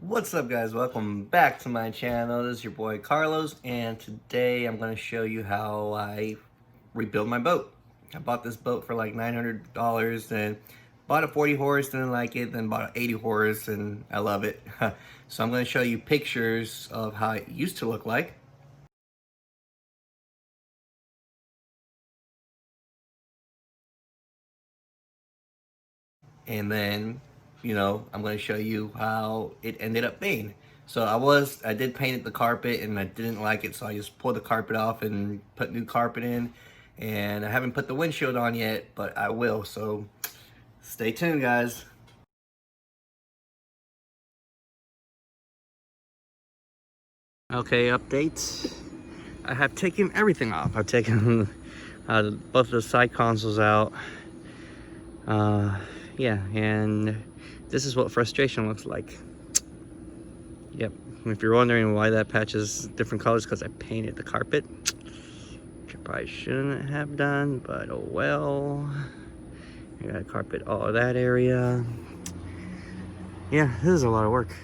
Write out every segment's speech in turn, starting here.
What's up, guys? Welcome back to my channel. This is your boy Carlos, and today I'm going to show you how I rebuild my boat. I bought this boat for like $900 and bought a 40 horse, didn't like it, then bought an 80 horse and I love it. So I'm going to show you pictures of how it used to look like. And then, I'm going to show you how it ended up being. So I did paint the carpet and I didn't like it, so I just pulled the carpet off and put new carpet in. And I haven't put the windshield on yet, but I will, so stay tuned, guys. Okay, updates. I have taken everything off. I've taken both the side consoles out. Yeah, and this is what frustration looks like. Yep, if you're wondering why that patch is different colors, because I painted the carpet, which I probably shouldn't have done, but oh well. I gotta carpet all of that area. Yeah, this is a lot of work.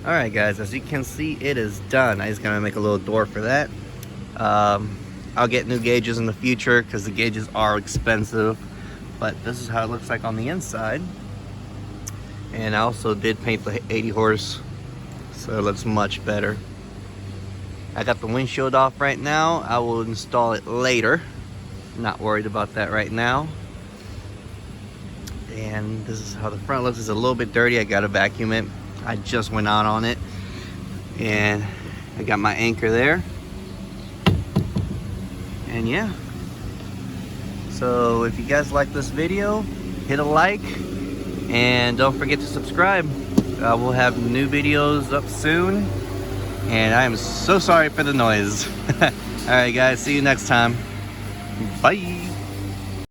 Alright guys, as you can see, it is done. I just gotta make a little door for that. I'll get new gauges in the future because the gauges are expensive, but this is how it looks like on the inside. And I also did paint the 80 horse, so it looks much better. I got the windshield off right now. I will install it later. Not worried about that right now. And this is how the front looks. It's a little bit dirty. I gotta vacuum it. I just went out on it, and I got my anchor there. And yeah, so if you guys like this video, hit a like and don't forget to subscribe. We'll have new videos up soon, and I am so sorry for the noise. All right guys, see you next time. Bye.